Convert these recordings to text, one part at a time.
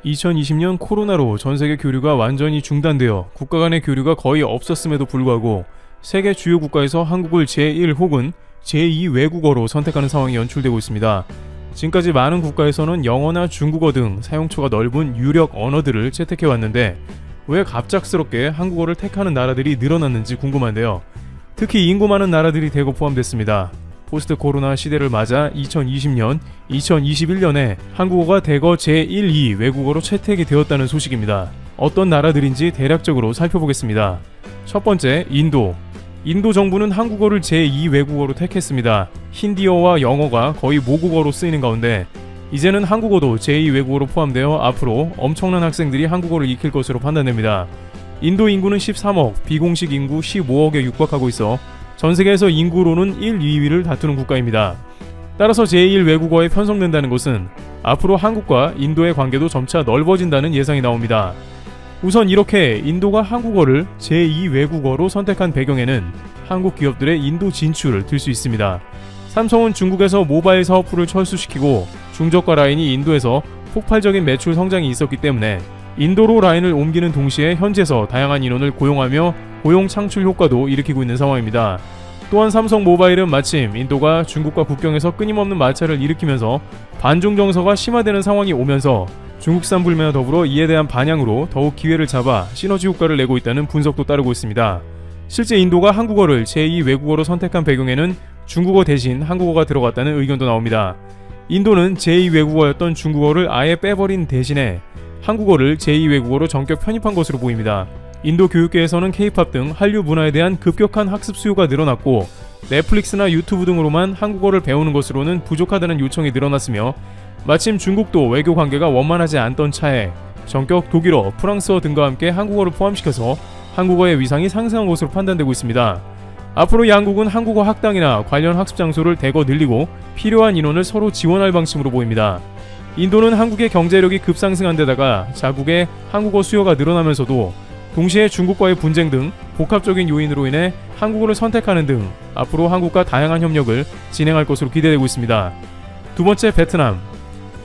2020년 코로나로 전세계 교류가 완전히 중단되어 국가 간의 교류가 거의 없었음에도 불구하고 세계 주요 국가에서 한국을 제1 혹은 제2 외국어로 선택하는 상황이 연출되고 있습니다. 지금까지 많은 국가에서는 영어나 중국어 등 사용처가 넓은 유력 언어들을 채택해왔는데 왜 갑작스럽게 한국어를 택하는 나라들이 늘어났는지 궁금한데요. 특히 인구 많은 나라들이 대거 포함됐습니다. 포스트 코로나 시대를 맞아 2020년, 2021년에 한국어가 대거 제1, 2 외국어로 채택이 되었다는 소식입니다. 어떤 나라들인지 대략적으로 살펴보겠습니다. 첫 번째, 인도. 인도 정부는 한국어를 제2 외국어로 택했습니다. 힌디어와 영어가 거의 모국어로 쓰이는 가운데 이제는 한국어도 제2 외국어로 포함되어 앞으로 엄청난 학생들이 한국어를 익힐 것으로 판단됩니다. 인도 인구는 13억, 비공식 인구 15억에 육박하고 있어 전 세계에서 인구로는 1, 2위를 다투는 국가입니다. 따라서 제1 외국어에 편성된다는 것은 앞으로 한국과 인도의 관계도 점차 넓어진다는 예상이 나옵니다. 우선 이렇게 인도가 한국어를 제2 외국어로 선택한 배경에는 한국 기업들의 인도 진출을 들 수 있습니다. 삼성은 중국에서 모바일 사업부를 철수시키고 중저가 라인이 인도에서 폭발적인 매출 성장이 있었기 때문에 인도로 라인을 옮기는 동시에 현지에서 다양한 인원을 고용하며 고용 창출 효과도 일으키고 있는 상황입니다. 또한 삼성 모바일은 마침 인도가 중국과 국경에서 끊임없는 마찰을 일으키면서 반중 정서가 심화되는 상황이 오면서 중국산 불매와 더불어 이에 대한 반향으로 더욱 기회를 잡아 시너지 효과를 내고 있다는 분석도 따르고 있습니다. 실제 인도가 한국어를 제2 외국어로 선택한 배경에는 중국어 대신 한국어가 들어갔다는 의견도 나옵니다. 인도는 제2 외국어였던 중국어를 아예 빼버린 대신에 한국어를 제2 외국어로 전격 편입한 것으로 보입니다. 인도 교육계에서는 K-POP 등 한류 문화에 대한 급격한 학습 수요가 늘어났고 넷플릭스나 유튜브 등으로만 한국어를 배우는 것으로는 부족하다는 요청이 늘어났으며 마침 중국도 외교 관계가 원만하지 않던 차에 전격 독일어, 프랑스어 등과 함께 한국어를 포함시켜서 한국어의 위상이 상승한 것으로 판단되고 있습니다. 앞으로 양국은 한국어 학당이나 관련 학습 장소를 대거 늘리고 필요한 인원을 서로 지원할 방침으로 보입니다. 인도는 한국의 경제력이 급상승한 데다가 자국의 한국어 수요가 늘어나면서도 동시에 중국과의 분쟁 등 복합적인 요인으로 인해 한국어를 선택하는 등 앞으로 한국과 다양한 협력을 진행할 것으로 기대되고 있습니다. 두 번째, 베트남.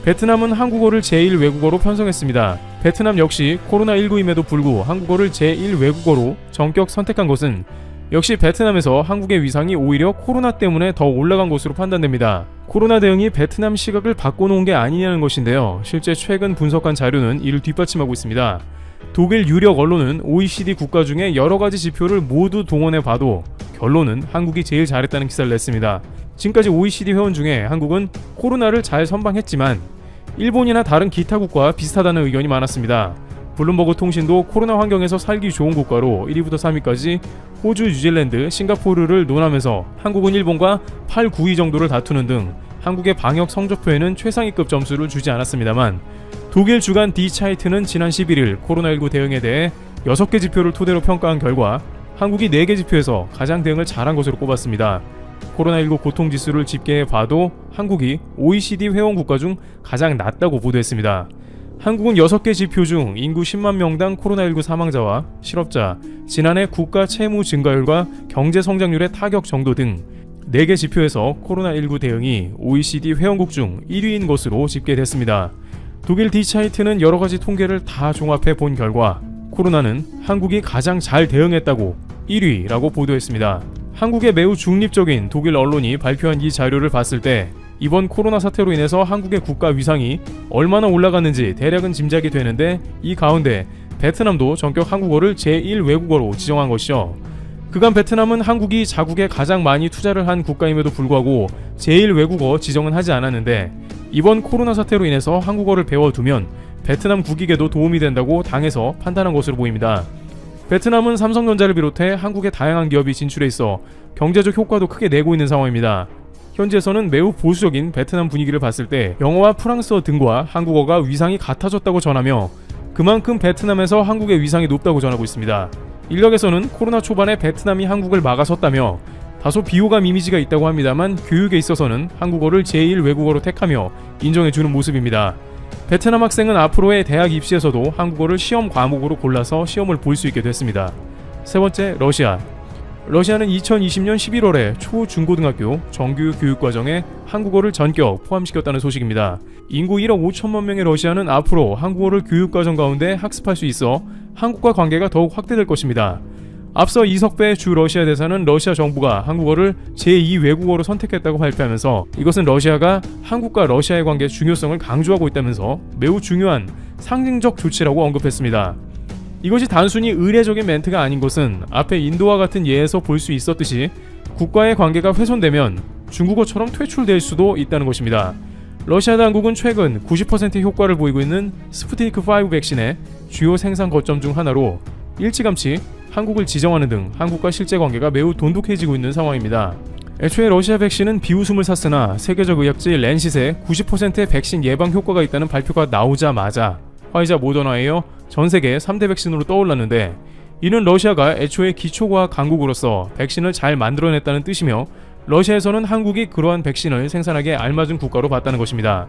베트남은 한국어를 제1 외국어로 편성했습니다. 베트남 역시 코로나19임에도 불구하고 한국어를 제1 외국어로 전격 선택한 것은 역시 베트남에서 한국의 위상이 오히려 코로나 때문에 더 올라간 것으로 판단됩니다. 코로나 대응이 베트남 시각을 바꿔놓은 게 아니냐는 것인데요. 실제 최근 분석한 자료는 이를 뒷받침하고 있습니다. 독일 유력 언론은 OECD 국가 중에 여러가지 지표를 모두 동원해 봐도 결론은 한국이 제일 잘했다는 기사를 냈습니다. 지금까지 OECD 회원 중에 한국은 코로나를 잘 선방했지만 일본이나 다른 기타 국가와 비슷하다는 의견이 많았습니다. 블룸버그 통신도 코로나 환경에서 살기 좋은 국가로 1위부터 3위까지 호주, 뉴질랜드, 싱가포르를 논하면서 한국은 일본과 8, 9위 정도를 다투는 등 한국의 방역 성적표에는 최상위급 점수를 주지 않았습니다만 독일 주간 디 차이트는 지난 11일 코로나19 대응에 대해 6개 지표를 토대로 평가한 결과 한국이 4개 지표에서 가장 대응을 잘한 것으로 꼽았습니다. 코로나19 고통지수를 집계해 봐도 한국이 OECD 회원 국가 중 가장 낮다고 보도했습니다. 한국은 6개 지표 중 인구 10만 명당 코로나19 사망자와 실업자, 지난해 국가 채무 증가율과 경제 성장률의 타격 정도 등 4개 지표에서 코로나19 대응이 OECD 회원국 중 1위인 것으로 집계됐습니다. 독일 디차이트는 여러가지 통계를 다 종합해 본 결과 코로나는 한국이 가장 잘 대응했다고 1위라고 보도했습니다. 한국의 매우 중립적인 독일 언론이 발표한 이 자료를 봤을 때 이번 코로나 사태로 인해서 한국의 국가 위상이 얼마나 올라갔는지 대략은 짐작이 되는데 이 가운데 베트남도 전격 한국어를 제1 외국어로 지정한 것이죠. 그간 베트남은 한국이 자국에 가장 많이 투자를 한 국가임에도 불구하고 제1 외국어 지정은 하지 않았는데 이번 코로나 사태로 인해서 한국어를 배워두면 베트남 국익에도 도움이 된다고 당에서 판단한 것으로 보입니다. 베트남은 삼성전자를 비롯해 한국의 다양한 기업이 진출해 있어 경제적 효과도 크게 내고 있는 상황입니다. 현지에서는 매우 보수적인 베트남 분위기를 봤을 때 영어와 프랑스어 등과 한국어가 위상이 같아졌다고 전하며 그만큼 베트남에서 한국의 위상이 높다고 전하고 있습니다. 인력에서는 코로나 초반에 베트남이 한국을 막아섰다며 다소 비호감 이미지가 있다고 합니다만 교육에 있어서는 한국어를 제1 외국어로 택하며 인정해주는 모습입니다. 베트남 학생은 앞으로의 대학 입시에서도 한국어를 시험 과목으로 골라서 시험을 볼 수 있게 됐습니다. 세 번째, 러시아. 러시아는 2020년 11월에 초중고등학교 정규 교육과정에 한국어를 전격 포함시켰다는 소식입니다. 인구 1억 5천만 명의 러시아는 앞으로 한국어를 교육과정 가운데 학습할 수 있어 한국과 관계가 더욱 확대될 것입니다. 앞서 이석배 주 러시아 대사는 러시아 정부가 한국어를 제2 외국어로 선택했다고 발표하면서 이것은 러시아가 한국과 러시아의 관계의 중요성을 강조하고 있다면서 매우 중요한 상징적 조치라고 언급했습니다. 이것이 단순히 의례적인 멘트가 아닌 것은 앞에 인도와 같은 예에서 볼 수 있었듯이 국가의 관계가 훼손되면 중국어처럼 퇴출될 수도 있다는 것입니다. 러시아 당국은 최근 90%의 효과를 보이고 있는 스푸트니크5 백신의 주요 생산 거점 중 하나로 일찌감치 한국을 지정하는 등 한국과 실제 관계가 매우 돈독해지고 있는 상황입니다. 애초에 러시아 백신은 비웃음을 샀으나 세계적 의학지 랜싯에 90%의 백신 예방 효과가 있다는 발표가 나오자마자 화이자 모더나에 이어 전 세계 3대 백신으로 떠올랐는데 이는 러시아가 애초에 기초과학 강국으로서 백신을 잘 만들어냈다는 뜻이며 러시아에서는 한국이 그러한 백신을 생산하기에 알맞은 국가로 봤다는 것입니다.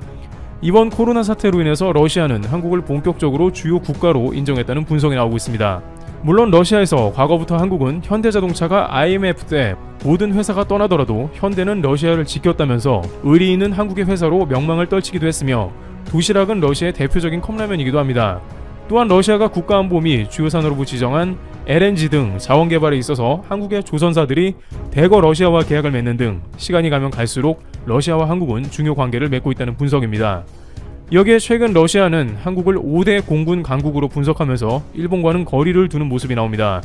이번 코로나 사태로 인해서 러시아는 한국을 본격적으로 주요 국가로 인정했다는 분석이 나오고 있습니다. 물론 러시아에서 과거부터 한국은 현대자동차가 IMF 때 모든 회사가 떠나더라도 현대는 러시아를 지켰다면서 의리 있는 한국의 회사로 명망을 떨치기도 했으며 도시락은 러시아의 대표적인 컵라면이기도 합니다. 또한 러시아가 국가안보 및 주요 산업으로 지정한 LNG 등 자원 개발에 있어서 한국의 조선사들이 대거 러시아와 계약을 맺는 등 시간이 가면 갈수록 러시아와 한국은 중요 관계를 맺고 있다는 분석입니다. 여기에 최근 러시아는 한국을 5대 공군 강국으로 분석하면서 일본과는 거리를 두는 모습이 나옵니다.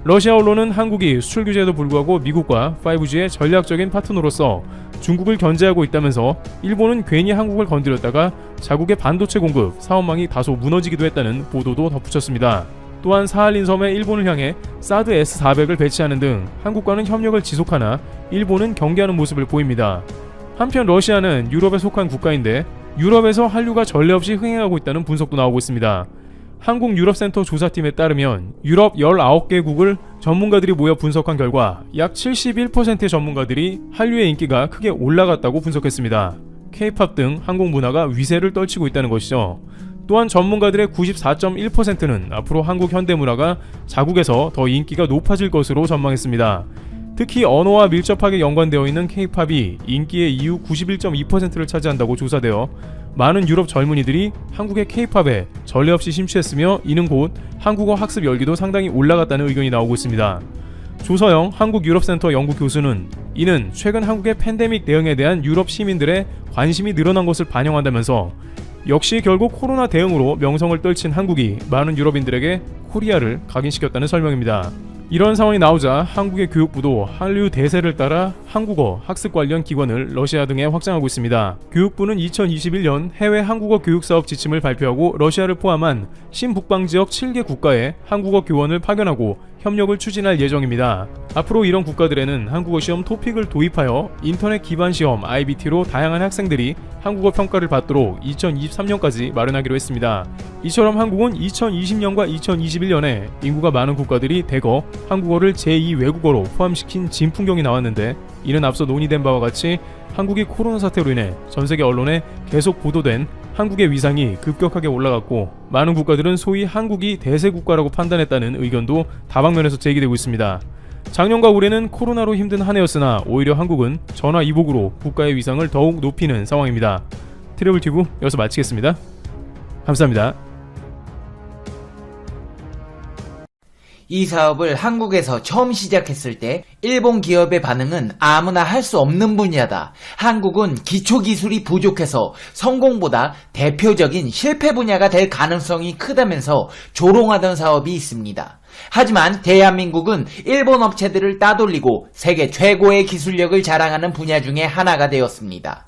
러시아 언론은 한국이 수출 규제에도 불구하고 미국과 5G의 전략적인 파트너로서 중국을 견제하고 있다면서 일본은 괜히 한국을 건드렸다가 자국의 반도체 공급, 사업망이 다소 무너지기도 했다는 보도도 덧붙였습니다. 또한 사할린 섬에 일본을 향해 사드 S-400을 배치하는 등 한국과는 협력을 지속하나 일본은 경계하는 모습을 보입니다. 한편 러시아는 유럽에 속한 국가인데 유럽에서 한류가 전례 없이 흥행하고 있다는 분석도 나오고 있습니다. 한국유럽센터 조사팀에 따르면 유럽 19개국을 전문가들이 모여 분석한 결과 약 71%의 전문가들이 한류의 인기가 크게 올라갔다고 분석했습니다. K-팝 등 한국 문화가 위세를 떨치고 있다는 것이죠. 또한 전문가들의 94.1%는 앞으로 한국 현대문화가 자국에서 더 인기가 높아질 것으로 전망했습니다. 특히 언어와 밀접하게 연관되어 있는 K-팝이 인기의 이유 91.2%를 차지한다고 조사되어 많은 유럽 젊은이들이 한국의 K-팝에 전례 없이 심취했으며 이는 곧 한국어 학습 열기도 상당히 올라갔다는 의견이 나오고 있습니다. 조서영 한국유럽센터 연구 교수는 이는 최근 한국의 팬데믹 대응에 대한 유럽 시민들의 관심이 늘어난 것을 반영한다면서 역시 결국 코로나 대응으로 명성을 떨친 한국이 많은 유럽인들에게 코리아를 각인시켰다는 설명입니다. 이런 상황이 나오자 한국의 교육부도 한류 대세를 따라 한국어 학습 관련 기관을 러시아 등에 확장하고 있습니다. 교육부는 2021년 해외 한국어 교육 사업 지침을 발표하고 러시아를 포함한 신북방 지역 7개 국가에 한국어 교원을 파견하고 협력을 추진할 예정입니다. 앞으로 이런 국가들에는 한국어 시험 토픽을 도입하여 인터넷 기반 시험 IBT로 다양한 학생들이 한국어 평가를 받도록 2023년까지 마련하기로 했습니다. 이처럼 한국은 2020년과 2021년에 인구가 많은 국가들이 대거 한국어를 제2 외국어로 포함시킨 진풍경이 나왔는데 이는 앞서 논의된 바와 같이 한국이 코로나 사태로 인해 전세계 언론에 계속 보도된 한국의 위상이 급격하게 올라갔고 많은 국가들은 소위 한국이 대세 국가라고 판단했다는 의견도 다방면에서 제기되고 있습니다. 작년과 올해는 코로나로 힘든 한 해였으나 오히려 한국은 전화위복으로 국가의 위상을 더욱 높이는 상황입니다. 트래블튜브 여기서 마치겠습니다. 감사합니다. 이 사업을 한국에서 처음 시작했을 때 일본 기업의 반응은 아무나 할 수 없는 분야다. 한국은 기초기술이 부족해서 성공보다 대표적인 실패 분야가 될 가능성이 크다면서 조롱하던 사업이 있습니다. 하지만 대한민국은 일본 업체들을 따돌리고 세계 최고의 기술력을 자랑하는 분야 중에 하나가 되었습니다.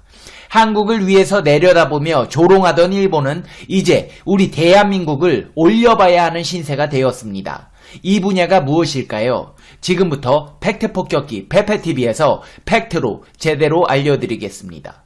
한국을 위해서 내려다보며 조롱하던 일본은 이제 우리 대한민국을 올려봐야 하는 신세가 되었습니다. 이 분야가 무엇일까요? 지금부터 팩트 폭격기 페페TV에서 팩트로 제대로 알려드리겠습니다.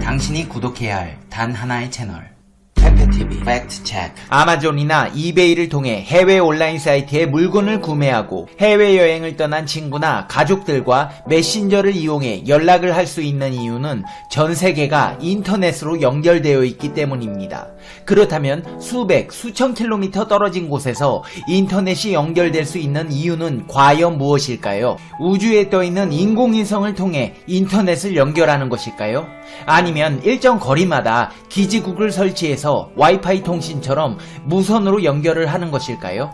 당신이 구독해야 할 단 하나의 채널 페페TV. TV 팩트 체크. 아마존이나 이베이를 통해 해외 온라인 사이트에 물건을 구매하고 해외여행을 떠난 친구나 가족들과 메신저를 이용해 연락을 할 수 있는 이유는 전 세계가 인터넷으로 연결되어 있기 때문입니다. 그렇다면 수백, 수천 킬로미터 떨어진 곳에서 인터넷이 연결될 수 있는 이유는 과연 무엇일까요? 우주에 떠있는 인공위성을 통해 인터넷을 연결하는 것일까요? 아니면 일정 거리마다 기지국을 설치해서 와이파이 통신처럼 무선으로 연결을 하는 것일까요?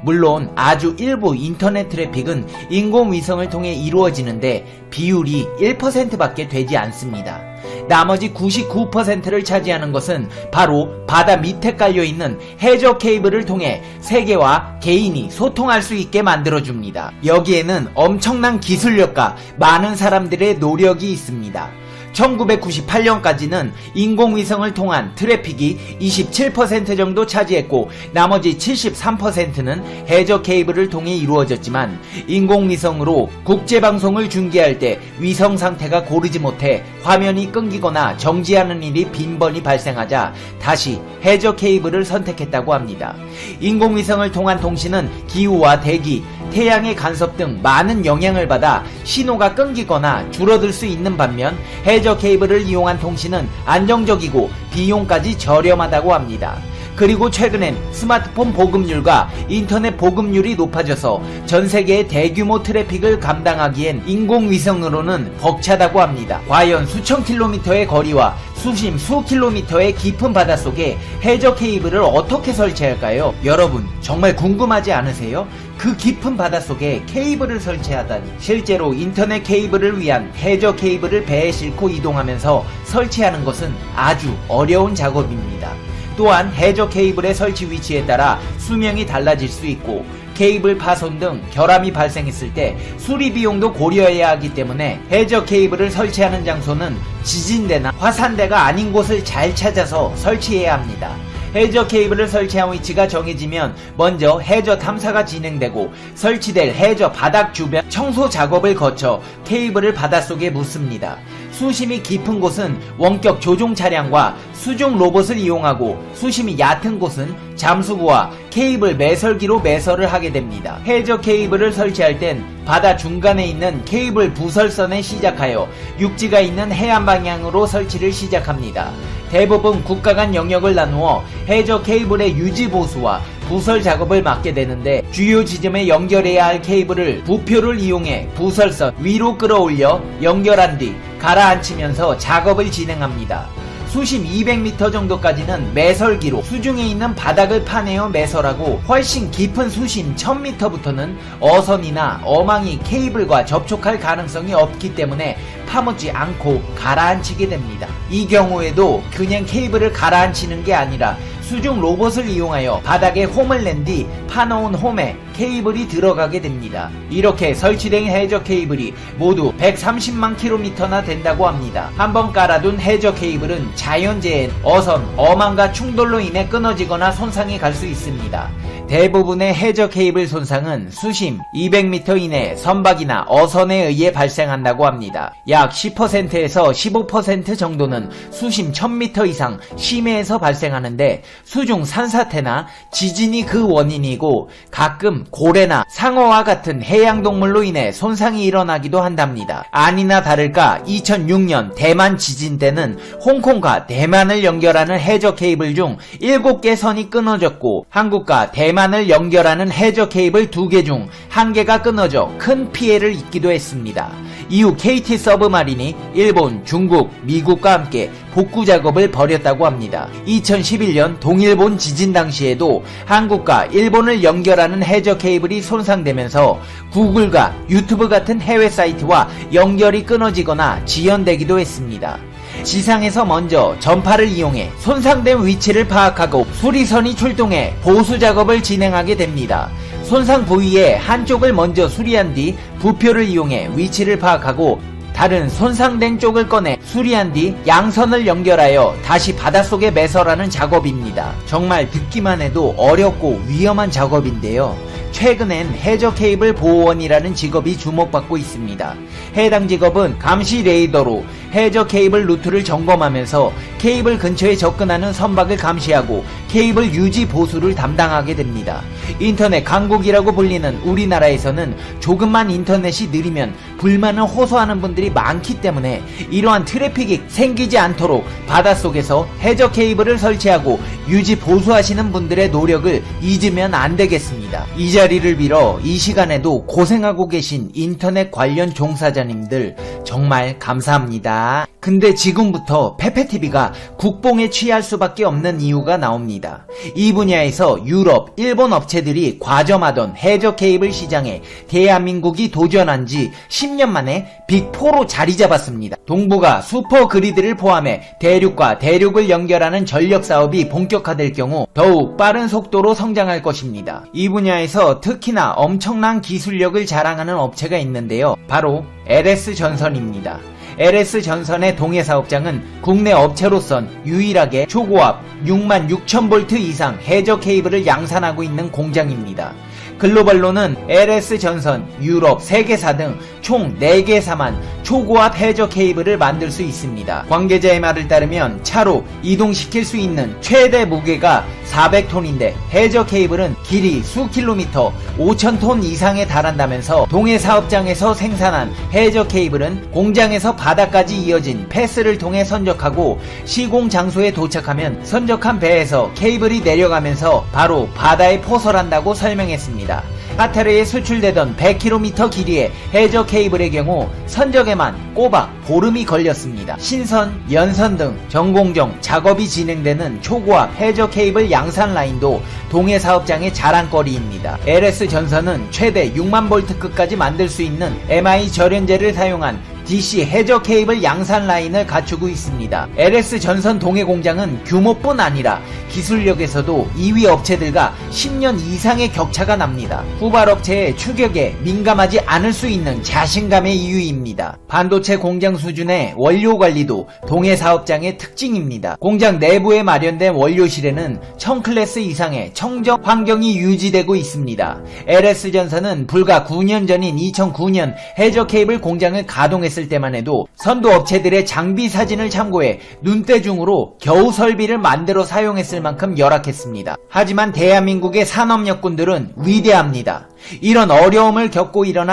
물론 아주 일부 인터넷 트래픽은 인공위성을 통해 이루어지는데 비율이 1%밖에 되지 않습니다. 나머지 99%를 차지하는 것은 바로 바다 밑에 깔려있는 해저 케이블을 통해 세계와 개인이 소통할 수 있게 만들어줍니다. 여기에는 엄청난 기술력과 많은 사람들의 노력이 있습니다. 1998년까지는 인공위성을 통한 트래픽이 27% 정도 차지했고 나머지 73%는 해저 케이블을 통해 이루어졌지만 인공위성으로 국제방송을 중계할 때 위성 상태가 고르지 못해 화면이 끊기거나 정지하는 일이 빈번히 발생하자 다시 해저 케이블을 선택했다고 합니다. 인공위성을 통한 통신은 기후와 대기, 태양의 간섭 등 많은 영향을 받아 신호가 끊기거나 줄어들 수 있는 반면 해저 케이블을 이용한 통신은 안정적이고 비용까지 저렴하다고 합니다. 그리고 최근엔 스마트폰 보급률과 인터넷 보급률이 높아져서 전 세계의 대규모 트래픽을 감당하기엔 인공위성으로는 벅차다고 합니다. 과연 수천 킬로미터의 거리와 수심 수 킬로미터의 깊은 바닷속에 해저 케이블을 어떻게 설치할까요? 여러분 정말 궁금하지 않으세요? 그 깊은 바닷속에 케이블을 설치하다니. 실제로 인터넷 케이블을 위한 해저 케이블을 배에 싣고 이동하면서 설치하는 것은 아주 어려운 작업입니다. 또한 해저 케이블의 설치 위치에 따라 수명이 달라질 수 있고 케이블 파손 등 결함이 발생했을 때 수리 비용도 고려해야 하기 때문에 해저 케이블을 설치하는 장소는 지진대나 화산대가 아닌 곳을 잘 찾아서 설치해야 합니다. 해저 케이블을 설치한 위치가 정해지면 먼저 해저 탐사가 진행되고 설치될 해저 바닥 주변 청소 작업을 거쳐 케이블을 바닷속에 묻습니다. 수심이 깊은 곳은 원격 조종 차량과 수중 로봇을 이용하고 수심이 얕은 곳은 잠수부와 케이블 매설기로 매설을 하게 됩니다. 해저 케이블을 설치할 땐 바다 중간에 있는 케이블 부설선에 시작하여 육지가 있는 해안 방향으로 설치를 시작합니다. 대부분 국가 간 영역을 나누어 해저 케이블의 유지 보수와 부설 작업을 맡게 되는데 주요 지점에 연결해야 할 케이블을 부표를 이용해 부설선 위로 끌어올려 연결한 뒤 가라앉히면서 작업을 진행합니다. 수심 200m 정도까지는 매설기로 수중에 있는 바닥을 파내어 매설하고 훨씬 깊은 수심 1000m부터는 어선이나 어망이 케이블과 접촉할 가능성이 없기 때문에 파묻지 않고 가라앉히게 됩니다. 이 경우에도 그냥 케이블을 가라앉히는 게 아니라 수중 로봇을 이용하여 바닥에 홈을 낸 뒤 파놓은 홈에 케이블이 들어가게 됩니다. 이렇게 설치된 해저 케이블이 모두 130만 킬로미터나 된다고 합니다. 한번 깔아둔 해저 케이블은 자연재해, 어선, 어망과 충돌로 인해 끊어지거나 손상이 갈 수 있습니다. 대부분의 해저 케이블 손상은 수심 200m 이내 선박이나 어선에 의해 발생한다고 합니다. 약 10%에서 15% 정도는 수심 1000m 이상 심해에서 발생하는데 수중 산사태나 지진이 그 원인이고 가끔 고래나 상어와 같은 해양동물로 인해 손상이 일어나기도 한답니다. 아니나 다를까 2006년 대만 지진 때는 홍콩과 대만을 연결하는 해저 케이블 중 7개 선이 끊어졌고 한국과 대만을 연결하는 해저 케이블 2개 중 1개가 끊어져 큰 피해를 입기도 했습니다. 이후 KT 서브마린이 일본, 중국, 미국과 함께 복구 작업을 벌였다고 합니다. 2011년 동일본 지진 당시에도 한국과 일본을 연결하는 해저 케이블이 손상되면서 구글과 유튜브 같은 해외 사이트와 연결이 끊어지거나 지연되기도 했습니다. 지상에서 먼저 전파를 이용해 손상된 위치를 파악하고 수리선이 출동해 보수 작업을 진행하게 됩니다. 손상 부위의 한쪽을 먼저 수리한 뒤 부표를 이용해 위치를 파악하고 다른 손상된 쪽을 꺼내 수리한 뒤 양선을 연결하여 다시 바닷속에 매설하는 작업입니다. 정말 듣기만 해도 어렵고 위험한 작업인데요. 최근엔 해저 케이블 보호원이라는 직업이 주목받고 있습니다. 해당 직업은 감시 레이더로 해저 케이블 루트를 점검하면서 케이블 근처에 접근하는 선박을 감시하고 케이블 유지 보수를 담당하게 됩니다. 인터넷 강국이라고 불리는 우리나라에서는 조금만 인터넷이 느리면 불만을 호소하는 분들이 많기 때문에 이러한 트래픽이 생기지 않도록 바닷속에서 해저 케이블을 설치하고 유지 보수하시는 분들의 노력을 잊으면 안 되겠습니다. 이 자리를 빌어 이 시간에도 고생하고 계신 인터넷 관련 종사자님들 정말 감사합니다. 근데 지금부터 페페TV가 국뽕에 취할 수밖에 없는 이유가 나옵니다. 이 분야에서 유럽, 일본 업체들이 과점하던 해저 케이블 시장에 대한민국이 도전한 지 10년 만에 빅4로 자리 잡았습니다. 동부가 슈퍼 그리드를 포함해 대륙과 대륙을 연결하는 전력 사업이 본격화될 경우 더욱 빠른 속도로 성장할 것입니다. 이 분야에서 특히나 엄청난 기술력을 자랑하는 업체가 있는데요. 바로 LS전선입니다. LS전선의 동해사업장은 국내 업체로선 유일하게 초고압 66,000V 이상 해저 케이블을 양산하고 있는 공장입니다. 글로벌로는 LS전선, 유럽, 세계사 등 총 4개사만 초고압 해저 케이블을 만들 수 있습니다. 관계자의 말을 따르면 차로 이동시킬 수 있는 최대 무게가 400톤인데 해저 케이블은 길이 수 킬로미터 5,000톤 이상에 달한다면서 동해사업장에서 생산한 해저 케이블은 공장에서 바다까지 이어진 패스를 통해 선적하고 시공 장소에 도착하면 선적한 배에서 케이블이 내려가면서 바로 바다에 포설한다고 설명했습니다. 카타르에 수출되던 100km 길이의 해저 케이블의 경우 선적에만 꼬박 보름이 걸렸습니다. 신선, 연선 등 전공정 작업이 진행되는 초고압 해저 케이블 양산 라인도 동해 사업장의 자랑거리입니다. LS전선은 최대 6만 볼트급까지 만들 수 있는 MI 절연제를 사용한 DC 해저 케이블 양산 라인을 갖추고 있습니다. LS전선 동해 공장은 규모뿐 아니라 기술력에서도 2위 업체들과 10년 이상의 격차가 납니다. 후발 업체의 추격에 민감하지 않을 수 있는 자신감의 이유입니다. 반도체 공장 수준의 원료 관리도 동해 사업장의 특징입니다. 공장 내부에 마련된 원료실에는 1000클래스 이상의 청정 환경이 유지되고 있습니다. LS전선은 불과 9년 전인 2009년 해저 케이블 공장을 가동했을 때만 해도 선도 업체들의 장비 사진을 참고해 눈대중으로 겨우 설비를 만들어 사용했을 만큼 열악했습니다. 하지만 대한민국의 산업력군들은 위대합니다. 이런 어려움을 겪고 일어난